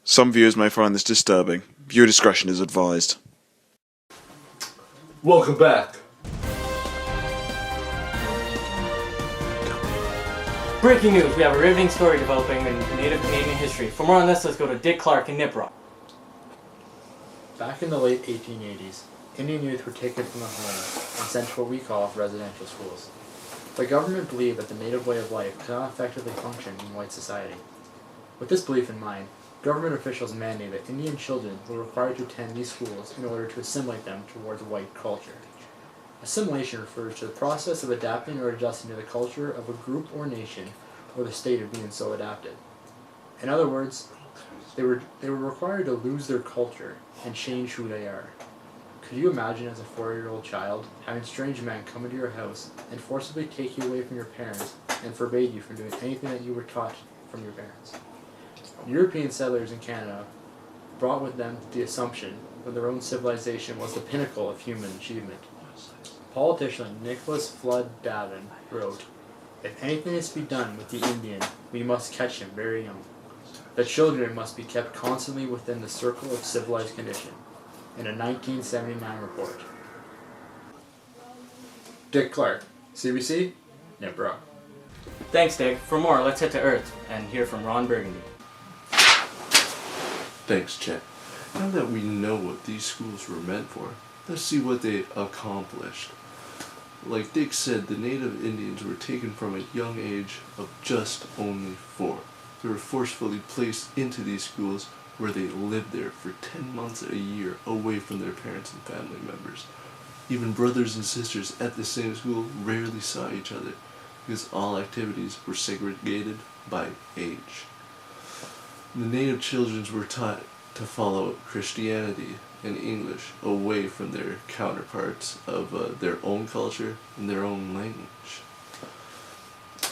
Some viewers may find this disturbing. Viewer discretion is advised. Welcome back. Breaking news, we have a riveting story developing in Native Canadian history. For more on this, let's go to Dick Clark in Nipro. Back in the late 1880s, Indian youth were taken from their homes and sent to what we call residential schools. The government believed that the native way of life could not effectively function in white society. With this belief in mind, government officials mandated that Indian children were required to attend these schools in order to assimilate them towards white culture. Assimilation refers to the process of adapting or adjusting to the culture of a group or nation, or the state of being so adapted. In other words, they were required to lose their culture and change who they are. Could you imagine as a 4-year-old child having strange men come into your house and forcibly take you away from your parents and forbade you from doing anything that you were taught from your parents? European settlers in Canada brought with them the assumption that their own civilization was the pinnacle of human achievement. Politician Nicholas Flood Davin wrote, "If anything is to be done with the Indian, we must catch him very young. The children must be kept constantly within the circle of civilized condition," in a 1979 report. Dick Clark, CBC, Nipro. Thanks, Dick. For more, let's head to Earth and hear from Ron Burgundy. Thanks, Chet. Now that we know what these schools were meant for, let's see what they accomplished. Like Dick said, the native Indians were taken from a young age of just only 4. They were forcefully placed into these schools where they lived there for 10 months a year away from their parents and family members. Even brothers and sisters at the same school rarely saw each other because all activities were segregated by age. The native children were taught to follow Christianity and English away from their counterparts of their own culture and their own language.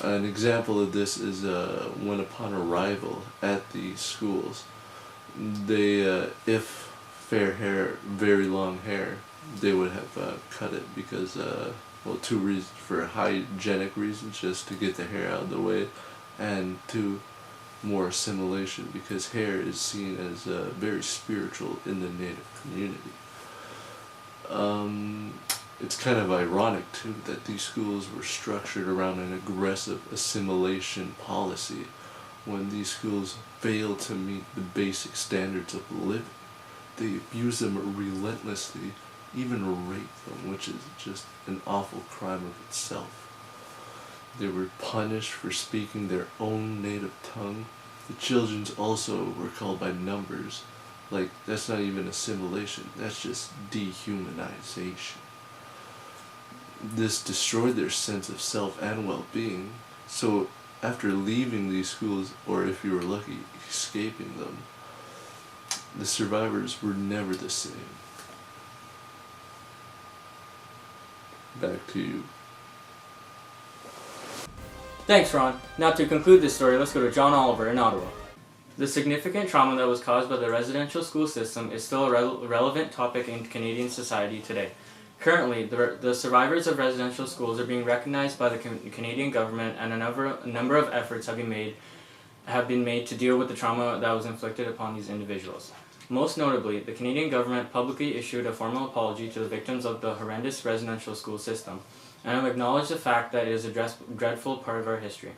An example of this is when upon arrival at the schools, they, if fair hair, very long hair, they would have cut it because, well, 2 reasons: for hygienic reasons, just to get the hair out of the way, and 2, more assimilation, because hair is seen as very spiritual in the native community. It's kind of ironic too that these schools were structured around an aggressive assimilation policy when these schools failed to meet the basic standards of living. They abuse them relentlessly, even rape them, which is just an awful crime of itself. They were punished for speaking their own native tongue. The children also were called by numbers. Like, that's not even assimilation, that's just dehumanization. This destroyed their sense of self and well-being, so after leaving these schools, or if you were lucky, escaping them, the survivors were never the same. Back to you. Thanks, Ron. Now to conclude this story, let's go to John Oliver in Ottawa. The significant trauma that was caused by the residential school system is still a relevant topic in Canadian society today. Currently, the survivors of residential schools are being recognized by the Canadian government, and a number of efforts have been made to deal with the trauma that was inflicted upon these individuals. Most notably, the Canadian government publicly issued a formal apology to the victims of the horrendous residential school system, and have acknowledged the fact that it is a dreadful part of our history.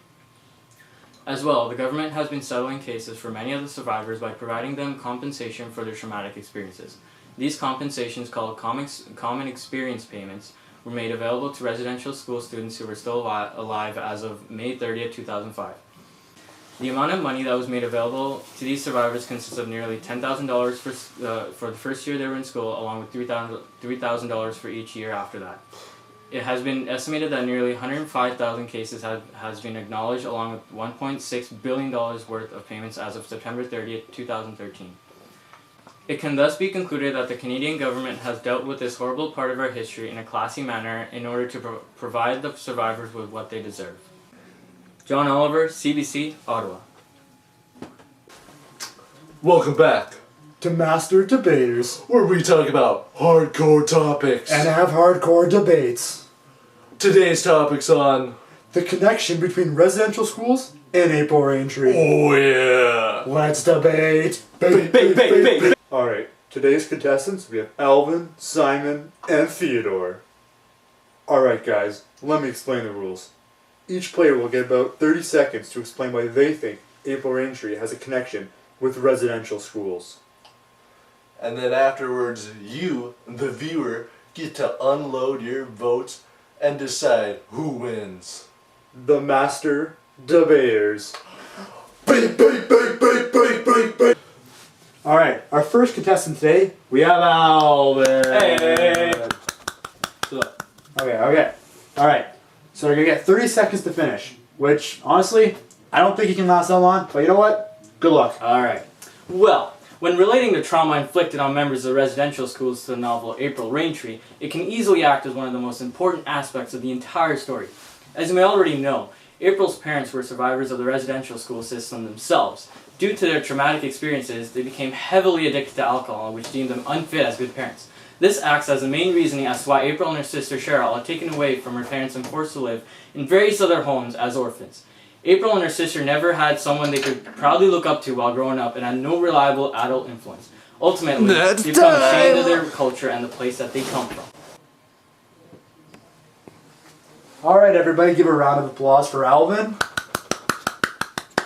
As well, the government has been settling cases for many of the survivors by providing them compensation for their traumatic experiences. These compensations, called common experience payments, were made available to residential school students who were still alive as of May 30th, 2005. The amount of money that was made available to these survivors consists of nearly $10,000 for the first year they were in school, along with $3,000 for each year after that. It has been estimated that nearly 105,000 cases has been acknowledged, along with $1.6 billion worth of payments as of September 30th, 2013. It can thus be concluded that the Canadian government has dealt with this horrible part of our history in a classy manner in order to provide the survivors with what they deserve. John Oliver, CBC, Ottawa. Welcome back To Master Debaters where we talk about hardcore topics. and have hardcore debates. Today's topic's on... The connection between residential schools and April Rain Tree. Oh yeah! Let's debate. Alright, today's contestants, we have Alvin, Simon, and Theodore. Alright guys, let me explain the rules. Each player will get about 30 seconds to explain why they think April Raintree has a connection with residential schools. And then afterwards, you, the viewer, get to unload your votes and decide who wins. The Master Debaters. Alright, our first contestant today, we have Alvin. Hey. Okay. Alright, so we're gonna get 30 seconds to finish, which, honestly, I don't think you can last that long, but you know what? Good luck. Alright. Well, when relating the trauma inflicted on members of residential schools to the novel April Raintree, it can easily act as one of the most important aspects of the entire story. As you may already know, April's parents were survivors of the residential school system themselves. Due to their traumatic experiences, they became heavily addicted to alcohol, which deemed them unfit as good parents. This acts as the main reasoning as to why April and her sister Cheryl are taken away from her parents and forced to live in various other homes as orphans. April and her sister never had someone they could proudly look up to while growing up and had no reliable adult influence. Ultimately, they become ashamed of their culture and the place that they come from. Alright, everybody, give a round of applause for Alvin.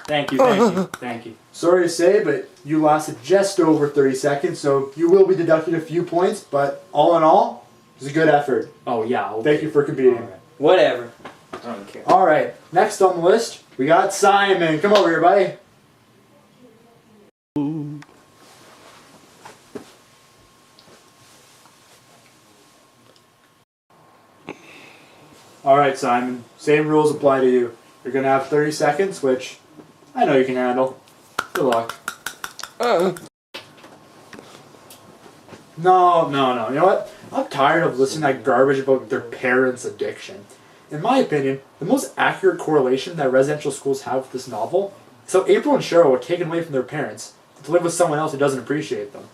Thank you. Thank you. Sorry to say, but you lasted just over 30 seconds, so you will be deducted a few points, but all in all, it was a good effort. Oh yeah. Okay. Thank you for competing. Alright. Whatever. I don't care. Alright, next on the list, we got Simon. Come over here, buddy. Alright, Simon. Same rules apply to you. You're going to have 30 seconds, which I know you can handle. Good luck. No. You know what? I'm tired of listening to that garbage about their parents' addiction. In my opinion, the most accurate correlation that residential schools have with this novel is how April and Cheryl were taken away from their parents to live with someone else who doesn't appreciate them.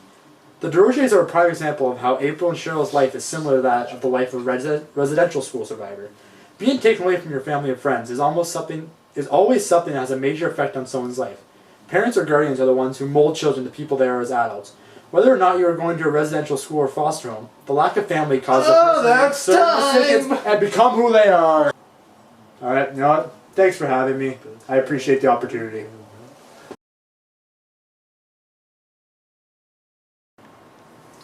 The DeRochers are a prime example of how April and Cheryl's life is similar to that of the life of a residential school survivor. Being taken away from your family and friends is always something that has a major effect on someone's life. Parents or guardians are the ones who mold children to people they are as adults. Whether or not you are going to a residential school or foster home, the lack of family causes a person to make certain decisions and become who they are. Alright, you know what? Thanks for having me. I appreciate the opportunity.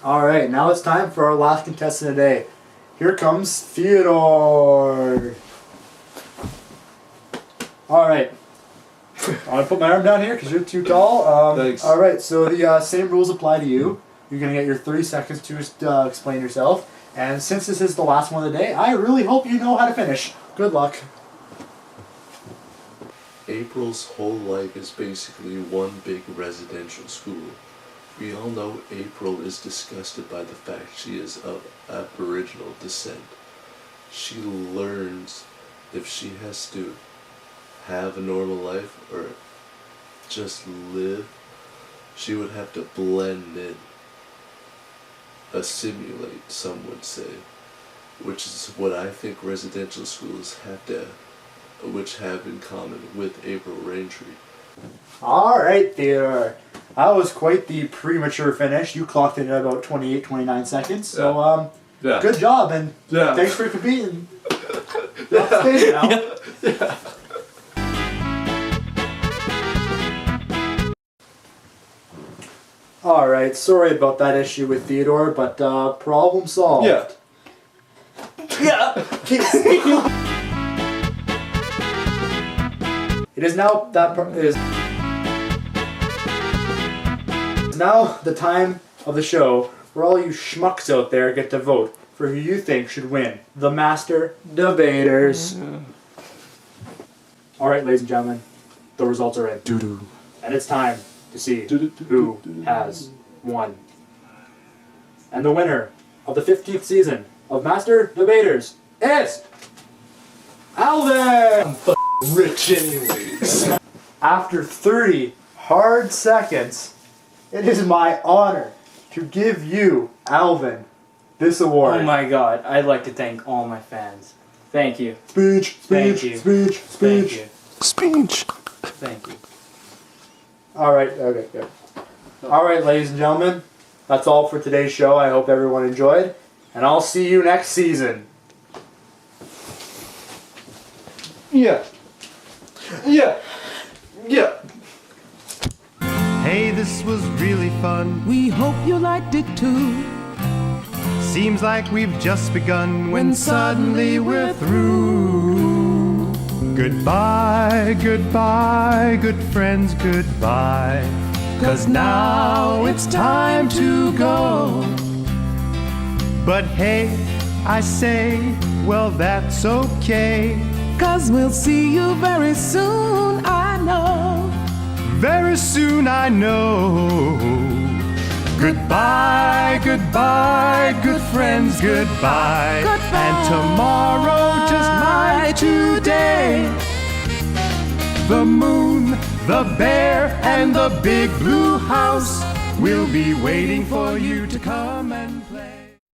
Alright, now it's time for our last contestant today. Here comes Theodore. Alright. I'm going to put my arm down here because you're too tall. Thanks. Alright, so the same rules apply to you. You're going to get your 30 seconds to explain yourself. And since this is the last one of the day, I really hope you know how to finish. Good luck. April's whole life is basically one big residential school. We all know April is disgusted by the fact she is of Aboriginal descent. She learns if she has to have a normal life or just live, she would have to blend in, assimilate, some would say, which is what I think residential schools have in common with April Raintree. Alright, Theodore. That was quite the premature finish. You clocked it at about 28, 29 seconds. So, Yeah. good job, and Yeah. thanks for competing. Stay now. Alright, sorry about that issue with Theodore, but problem solved. Yeah. It is now now the time of the show where all you schmucks out there get to vote for who you think should win the Master Debaters. Alright, ladies and gentlemen, the results are in. And it's time to see who has won. And the winner of the 15th season of Master Debaters is Alvin! Rich anyways. After 30 hard seconds, it is my honor to give you, Alvin, this award. Oh my god, I'd like to thank all my fans. Thank you. Speech, Thank speech, you. speech, Thank speech. you. Speech. Thank you. All right. Okay. Good. All right, ladies and gentlemen, that's all for today's show. I hope everyone enjoyed, and I'll see you next season. Yeah. Yeah. Yeah. Hey, this was really fun. We hope you liked it too. Seems like we've just begun when suddenly we're through. Goodbye, goodbye, good friends, goodbye. 'Cause now it's time to go. But hey, I say, well, that's okay. 'Cause we'll see you very soon, I know. Very soon, I know. Goodbye, goodbye, good friends, goodbye. Goodbye. And tomorrow, just like today, the moon, the bear, and the big blue house will be waiting for you to come and play.